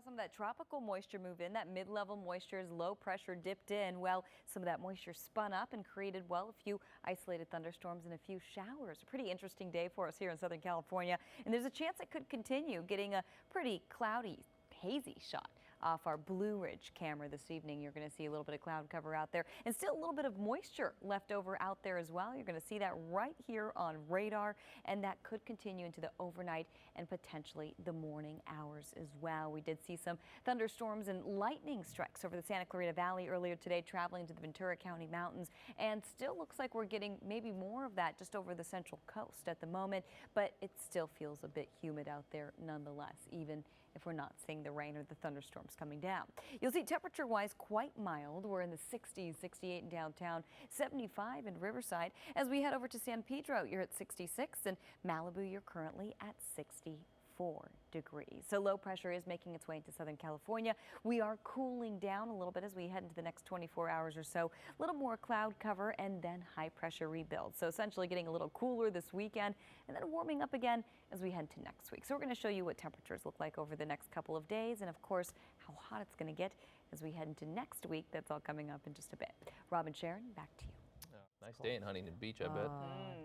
Some of that tropical moisture move in, that mid-level moisture as low pressure dipped in. Well, some of that moisture spun up and created, well, a few isolated thunderstorms and a few showers. A pretty interesting day for us here in Southern California. And there's a chance it could continue, getting a pretty cloudy, hazy shot off our Blue Ridge camera this evening. You're going to see a little bit of cloud cover out there and still a little bit of moisture left over out there as well. You're going to see that right here on radar, and that could continue into the overnight and potentially the morning hours as well. We did see some thunderstorms and lightning strikes over the Santa Clarita Valley earlier today, traveling to the Ventura County mountains, and still looks like we're getting maybe more of that just over the central coast at the moment, but it still feels a bit humid out there nonetheless, even if we're not seeing the rain or the thunderstorms coming down. You'll see temperature-wise quite mild. We're in the 60s, 68 in downtown, 75 in Riverside. As we head over to San Pedro, you're at 66, and Malibu, you're currently at 64 degrees. So low pressure is making its way into Southern California. We are cooling down a little bit as we head into the next 24 hours or so. A little more cloud cover and then high pressure rebuild. So essentially getting a little cooler this weekend and then warming up again as we head to next week. So we're going to show you what temperatures look like over the next couple of days and of course how hot it's going to get as we head into next week. That's all coming up in just a bit. Rob and Sharon, back to you. Nice day in Huntington Beach, I bet.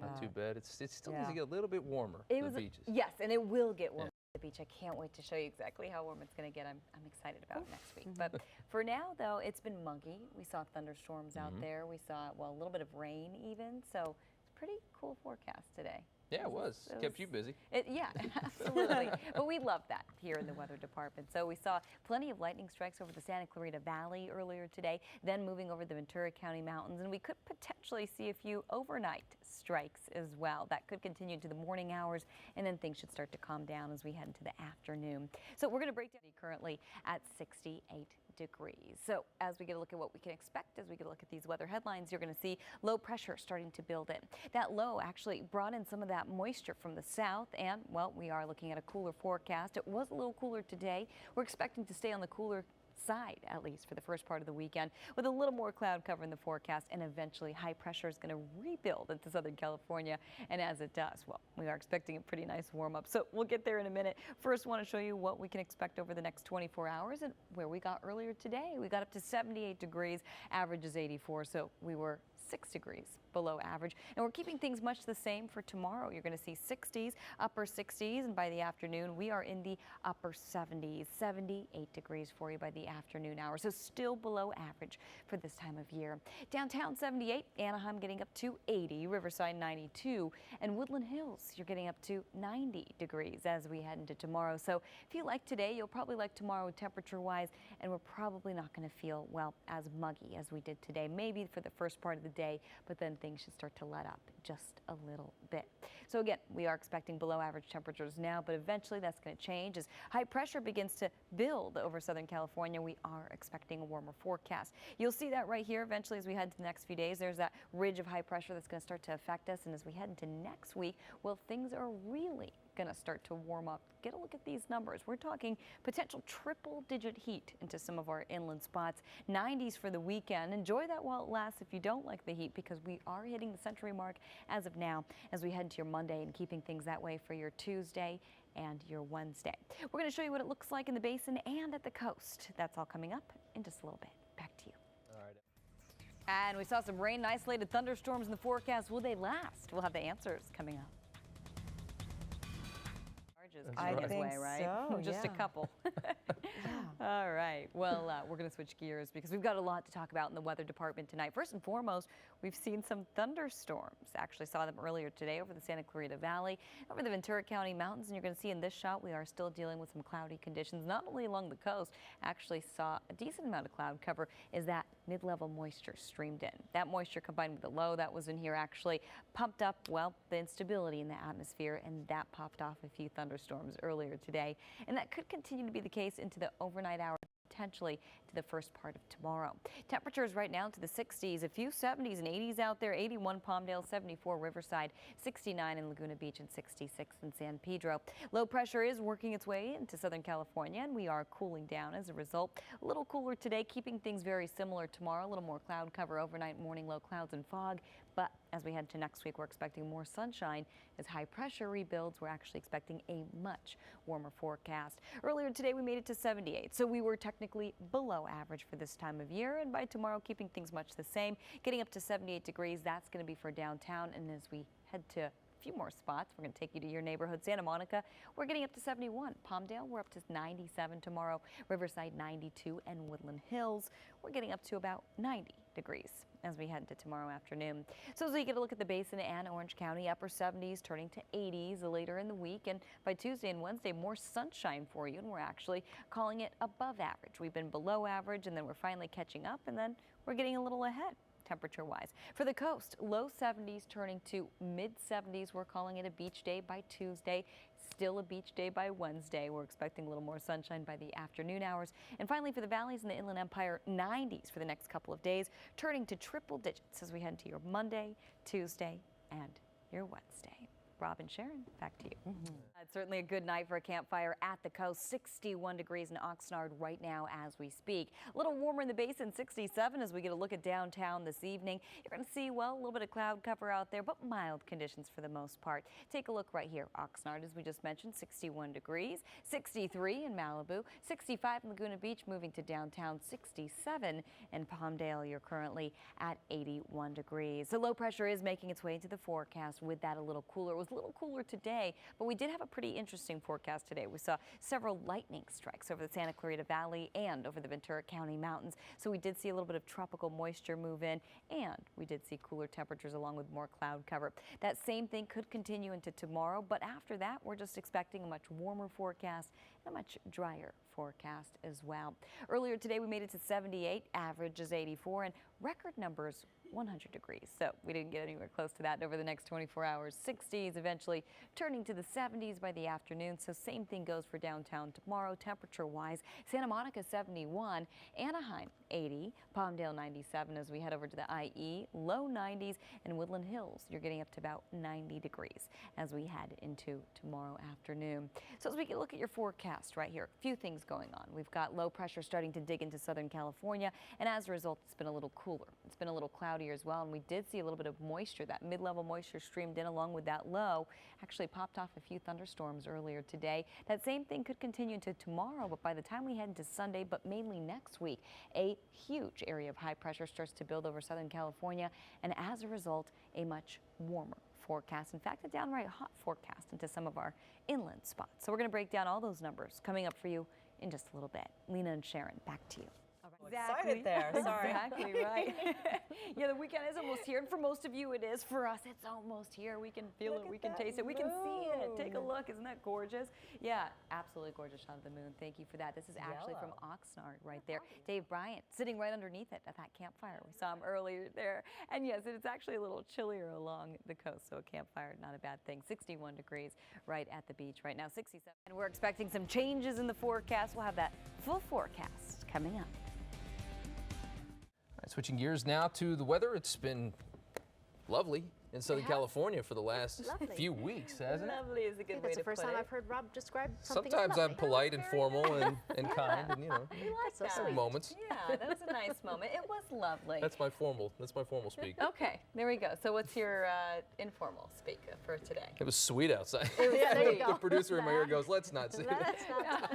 Not too bad. It still needs to get a little bit warmer, the beaches. Yes, and it will get warmer. The beach. I can't wait to show you exactly how warm it's going to get. I'm excited about next week. But for now, though, it's been muggy. We saw thunderstorms out there. We saw, well, a little bit of rain even. So it's a pretty cool forecast today. Yeah, it was. Kept you busy. Yeah, absolutely. But we love that here in the weather department. So we saw plenty of lightning strikes over the Santa Clarita Valley earlier today, then moving over the Ventura County mountains. And we could potentially see a few overnight strikes as well. That could continue into the morning hours, and then things should start to calm down as we head into the afternoon. So we're going to break down currently at 68 degrees. So as we get a look at what we can expect, as we get a look at these weather headlines, you're going to see low pressure starting to build in. That low actually brought in some of that moisture from the south, and well, we are looking at a cooler forecast. It was a little cooler today. We're expecting to stay on the cooler side, at least for the first part of the weekend, with a little more cloud cover in the forecast, and eventually high pressure is going to rebuild into Southern California. And as it does, well, we are expecting a pretty nice warm up. So we'll get there in a minute. First, want to show you what we can expect over the next 24 hours and where we got earlier today. We got up to 78 degrees, average is 84, so we were 6 degrees below average. And we're keeping things much the same for tomorrow. You're going to see 60s, upper 60s, and by the afternoon, we are in the upper 70s, 78 degrees for you by the afternoon hour. So still below average for this time of year. Downtown 78, Anaheim getting up to 80, Riverside 92, and Woodland Hills, you're getting up to 90 degrees as we head into tomorrow. So if you like today, you'll probably like tomorrow temperature-wise, and we're probably not going to feel, well, as muggy as we did today, maybe for the first part of the day, but then things should start to let up just a little bit. So again, we are expecting below average temperatures now, but eventually that's going to change as high pressure begins to build over Southern California. We are expecting a warmer forecast. You'll see that right here eventually as we head to the next few days. There's that ridge of high pressure that's going to start to affect us, and as we head into next week, well, things are really going to start to warm up. Get a look at these numbers. We're talking potential triple-digit heat into some of our inland spots. 90s for the weekend. Enjoy that while it lasts if you don't like the heat, because we are hitting the century mark as of now as we head into your Monday and keeping things that way for your Tuesday and your Wednesday. We're going to show you what it looks like in the basin and at the coast. That's all coming up in just a little bit. Back to you. All right. And we saw some rain and isolated thunderstorms in the forecast. Will they last? We'll have the answers coming up. I think way, right? So, just a couple. All right. Well, we're going to switch gears because we've got a lot to talk about in the weather department tonight. First and foremost, we've seen some thunderstorms. Actually saw them earlier today over the Santa Clarita Valley, over the Ventura County mountains. And you're going to see in this shot, we are still dealing with some cloudy conditions, not only along the coast. Actually saw a decent amount of cloud cover as that mid-level moisture streamed in. That moisture combined with the low that was in here actually pumped up, well, the instability in the atmosphere, and that popped off a few thunderstorms earlier today. And that could continue to be the case into the overnight hours, potentially to the first part of tomorrow. Temperatures right now to the 60s, a few 70s and 80s out there, 81 Palmdale, 74 Riverside, 69 in Laguna Beach, and 66 in San Pedro. Low pressure is working its way into Southern California, and we are cooling down as a result. A little cooler today, keeping things very similar tomorrow. A little more cloud cover overnight, morning low clouds and fog, But as we head to next week, we're expecting more sunshine. As high pressure rebuilds, we're actually expecting a much warmer forecast. Earlier today, we made it to 78, so we were technically below average for this time of year. And by tomorrow, keeping things much the same, getting up to 78 degrees. That's going to be for downtown. And as we head to few more spots. We're going to take you to your neighborhood. Santa Monica, we're getting up to 71. Palmdale, we're up to 97 tomorrow. Riverside, 92. And Woodland Hills, we're getting up to about 90 degrees as we head into tomorrow afternoon. So as we get a look at the Basin and Orange County, upper 70s turning to 80s later in the week. And by Tuesday and Wednesday, more sunshine for you. And we're actually calling it above average. We've been below average, and then we're finally catching up, and then we're getting a little ahead temperature-wise. For the coast, low 70s turning to mid 70s. We're calling it a beach day by Tuesday. Still a beach day by Wednesday. We're expecting a little more sunshine by the afternoon hours. And finally, for the valleys in the Inland Empire, 90s for the next couple of days, turning to triple digits as we head to your Monday, Tuesday, and your Wednesday. Rob and Sharon, back to you. It's certainly a good night for a campfire at the coast. 61 degrees in Oxnard right now as we speak. A little warmer in the Basin, 67 as we get a look at downtown this evening. You're going to see, well, a little bit of cloud cover out there, but mild conditions for the most part. Take a look right here. Oxnard, as we just mentioned, 61 degrees, 63 in Malibu, 65 in Laguna Beach, moving to downtown, 67 in Palmdale. You're currently at 81 degrees. The low pressure is making its way into the forecast. With that, a little cooler. It was a little cooler today, but we did have a pretty interesting forecast today. We saw several lightning strikes over the Santa Clarita Valley and over the Ventura County Mountains. So we did see a little bit of tropical moisture move in, and we did see cooler temperatures along with more cloud cover. That same thing could continue into tomorrow, but after that, we're just expecting a much warmer forecast and a much drier forecast as well. Earlier today, we made it to 78, average is 84, and record numbers 100 degrees. So we didn't get anywhere close to that. And over the next 24 hours, 60s, eventually turning to the 70s by the afternoon. So same thing goes for downtown tomorrow, temperature-wise. Santa Monica, 71, Anaheim, 80, Palmdale, 97 as we head over to the IE, low 90s, and Woodland Hills, you're getting up to about 90 degrees as we head into tomorrow afternoon. So as we look at your forecast right here, a few things going on. We've got low pressure starting to dig into Southern California, and as a result, it's been a little cooler. It's been a little cloudy as well, and we did see a little bit of moisture. That mid-level moisture streamed in along with that low. Actually popped off a few thunderstorms earlier today. That same thing could continue into tomorrow, but by the time we head into Sunday, but mainly next week, a huge area of high pressure starts to build over Southern California, and as a result, a much warmer forecast. In fact, a downright hot forecast into some of our inland spots. So we're going to break down all those numbers coming up for you in just a little bit. Lena and Sharon, back to you. Exactly. Excited there. Sorry. Exactly right. Yeah, the weekend is almost here, and for most of you it is. For us, it's almost here. We can feel it, we can taste it, we can see it. Take a look. Isn't that gorgeous? Yeah, absolutely gorgeous shot of the moon. Thank you for that. This is actually from Oxnard right there. Dave Bryant sitting right underneath it at that campfire. We saw him earlier there. And yes, it's actually a little chillier along the coast, so a campfire, not a bad thing. 61 degrees right at the beach right now, 67. And we're expecting some changes in the forecast. We'll have that full forecast coming up. Switching gears now to the weather. It's been lovely in Southern California for the last few weeks, hasn't it? Lovely is a good way to put it. That's the first time I've heard Rob describe something Sometimes as lovely. I'm polite and formal and kind, and you know, That's so sweet. moments. Yeah, that was a nice moment. It was lovely. That's my formal speak. Okay, there we go. So what's your informal speak for today? It was sweet outside. Yeah, there you go. The producer in my ear goes, "Let's not say that." That's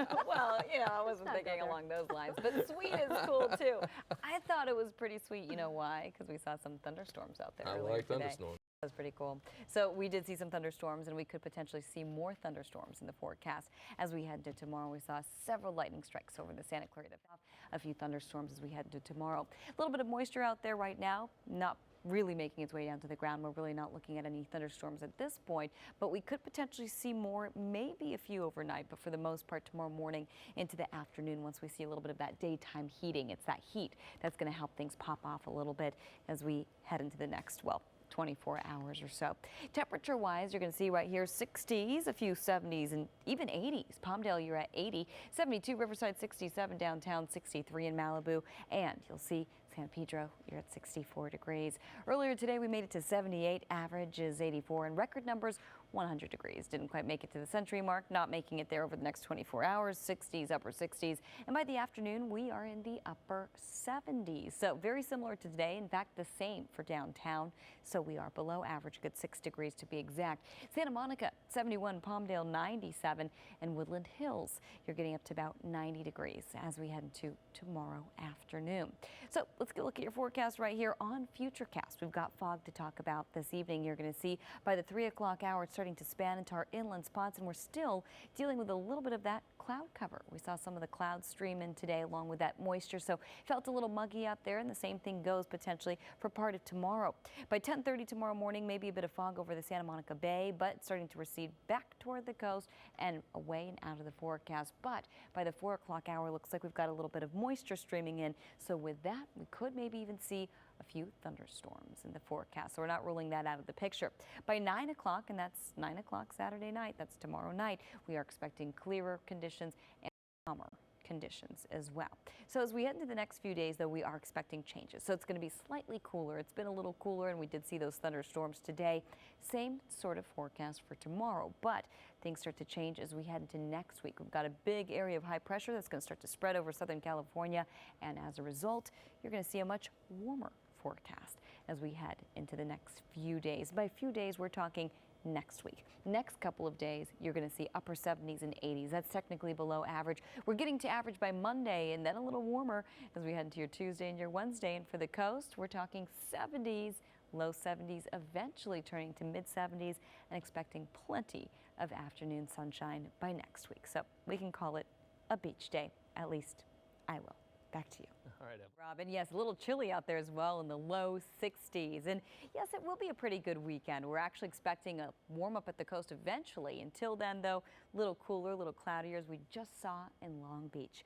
not Well, you know, I wasn't thinking along those lines, but sweet is cool too. I thought it was pretty sweet. You know why? Because we saw some thunderstorms out there I earlier like today. thunderstorms. That was pretty cool. So we did see some thunderstorms, and we could potentially see more thunderstorms in the forecast as we head to tomorrow. We saw several lightning strikes over the Santa Clarita Valley, a few thunderstorms as we head to tomorrow. A little bit of moisture out there right now, not really making its way down to the ground. We're really not looking at any thunderstorms at this point, but we could potentially see more, maybe a few overnight, but for the most part tomorrow morning into the afternoon once we see a little bit of that daytime heating. It's that heat that's going to help things pop off a little bit as we head into the next, 24 hours or so. Temperature-wise, you're going to see right here 60s, a few 70s, and even 80s. Palmdale, you're at 80, 72 Riverside, 67 downtown, 63 in Malibu, and you'll see San Pedro, you're at 64 degrees. Earlier today, we made it to 78, average is 84, and record numbers 100 degrees. Didn't quite make it to the century mark, not making it there over the next 24 hours, 60s, upper 60s. And by the afternoon, we are in the upper 70s. So very similar to today. In fact, the same for downtown. So we are below average, good 6 degrees to be exact. Santa Monica, 71, Palmdale, 97, and Woodland Hills, you're getting up to about 90 degrees as we head into tomorrow afternoon. So let's get a look at your forecast right here on Futurecast. We've got fog to talk about this evening. You're going to see by the 3 o'clock hour, it's starting to span into our inland spots, and we're still dealing with a little bit of that cloud cover. We saw some of the clouds stream in today along with that moisture, so felt a little muggy out there, and the same thing goes potentially for part of tomorrow. By 10:30 tomorrow morning, maybe a bit of fog over the Santa Monica Bay, but starting to recede back toward the coast and away and out of the forecast. But by the 4 o'clock hour, looks like we've got a little bit of moisture streaming in, so with that, we could maybe even see a few thunderstorms in the forecast, so we're not ruling that out of the picture. By 9 o'clock, and that's 9 o'clock Saturday night, that's tomorrow night, we are expecting clearer conditions and calmer conditions as well. So as we head into the next few days, though, we are expecting changes. So it's going to be slightly cooler. It's been a little cooler, and we did see those thunderstorms today. Same sort of forecast for tomorrow, but things start to change as we head into next week. We've got a big area of high pressure that's going to start to spread over Southern California, and as a result, you're going to see a much warmer forecast as we head into the next few days. By few days, we're talking next week. Next couple of days, you're going to see upper 70s and 80s. That's technically below average. We're getting to average by Monday, and then a little warmer as we head into your Tuesday and your Wednesday. And for the coast, we're talking 70s, low 70s, eventually turning to mid 70s, and expecting plenty of afternoon sunshine by next week. So we can call it a beach day. At least I will. Back to you. All right, Evelyn. Robin, yes, a little chilly out there as well in the low 60s. And yes, it will be a pretty good weekend. We're actually expecting a warm up at the coast eventually. Until then, though, a little cooler, a little cloudier as we just saw in Long Beach.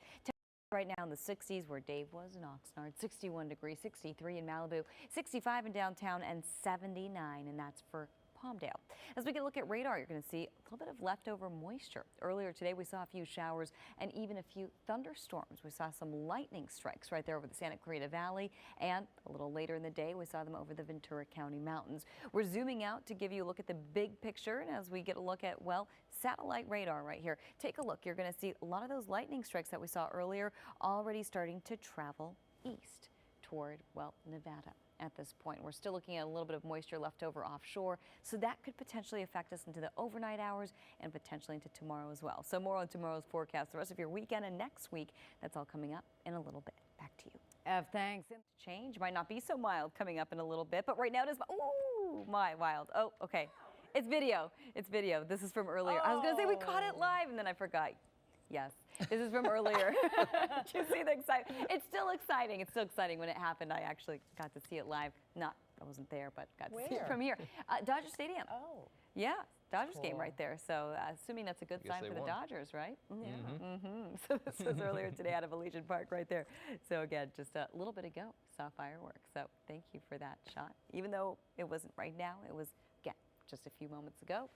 Right now in the 60s where Dave was in Oxnard, 61 degrees, 63 in Malibu, 65 in downtown, and 79, and that's for Palmdale. As we get a look at radar, you're going to see a little bit of leftover moisture. Earlier today, we saw a few showers and even a few thunderstorms. We saw some lightning strikes right there over the Santa Clarita Valley, and a little later in the day, we saw them over the Ventura County Mountains. We're zooming out to give you a look at the big picture, and as we get a look at, well, satellite radar right here. Take a look. You're going to see a lot of those lightning strikes that we saw earlier already starting to travel east toward, well, Nevada. At this point, we're still looking at a little bit of moisture left over offshore, so that could potentially affect us into the overnight hours and potentially into tomorrow as well. So more on tomorrow's forecast, the rest of your weekend and next week. That's all coming up in a little bit. Back to you. Ev, thanks. Change might not be so mild coming up in a little bit, but right now it is. Ooh, my wild. Oh, okay. It's video. It's video. This is from earlier. I was going to say we caught it live, and then I forgot. Yes, this is from earlier. Did you see the excitement? It's still exciting. It's still exciting. When it happened, I actually got to see it live. I wasn't there, but got to see it from here. Dodger Stadium. Oh. Yeah, Dodgers game right there. So assuming that's a good sign for the Dodgers, right? Yeah. So this was earlier today out of Elysian Park right there. So again, just a little bit ago, saw fireworks. So thank you for that shot. Even though it wasn't right now, it was, again, just a few moments ago.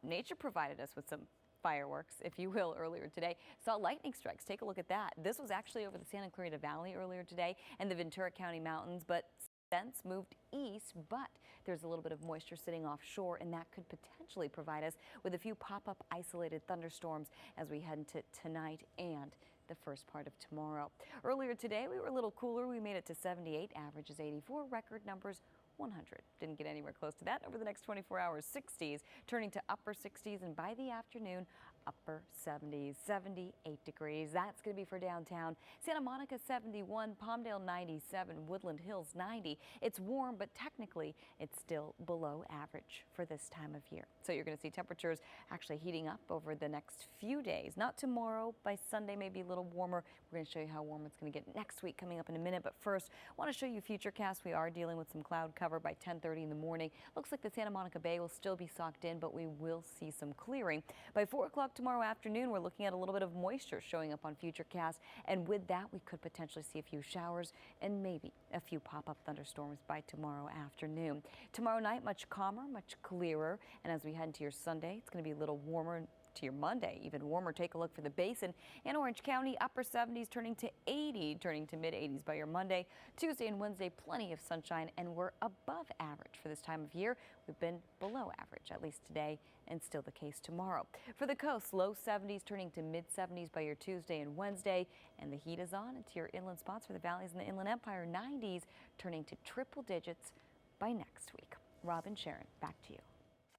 Nature provided us with some fireworks, if you will, earlier today. Saw lightning strikes. Take a look at that. This was actually over the Santa Clarita Valley earlier today and the Ventura County Mountains, but since moved east, but there's a little bit of moisture sitting offshore, and that could potentially provide us with a few pop-up isolated thunderstorms as we head into tonight and the first part of tomorrow. Earlier today, we were a little cooler. We made it to 78, average is 84, record numbers 100. Didn't get anywhere close to that. Over the next 24 hours, 60s, turning to upper 60s, and by the afternoon, upper 70s, 78 degrees. That's going to be for downtown. Santa Monica 71, Palmdale 97, Woodland Hills 90. It's warm, but technically it's still below average for this time of year. So you're going to see temperatures actually heating up over the next few days. Not tomorrow. By Sunday, maybe a little warmer. We're going to show you how warm it's going to get next week coming up in a minute. But first, I want to show you Futurecast. We are dealing with some cloud cover by 10:30 in the morning. Looks like the Santa Monica Bay will still be socked in, but we will see some clearing. By 4 o'clock tomorrow afternoon, we're looking at a little bit of moisture showing up on Futurecast, and with that, we could potentially see a few showers and maybe a few pop-up thunderstorms by tomorrow afternoon. Tomorrow night, much calmer, much clearer, and as we head into your Sunday, it's going to be a little warmer to your Monday. Even warmer. Take a look for the Basin and Orange County. Upper 70s turning to 80, turning to mid 80s by your Monday. Tuesday and Wednesday, plenty of sunshine, and we're above average for this time of year. We've been below average, at least today, and still the case tomorrow. For the coast, low 70s turning to mid 70s by your Tuesday and Wednesday, and the heat is on into your inland spots for the valleys in the Inland Empire. 90s turning to triple digits by next week. Rob and Sharon, back to you.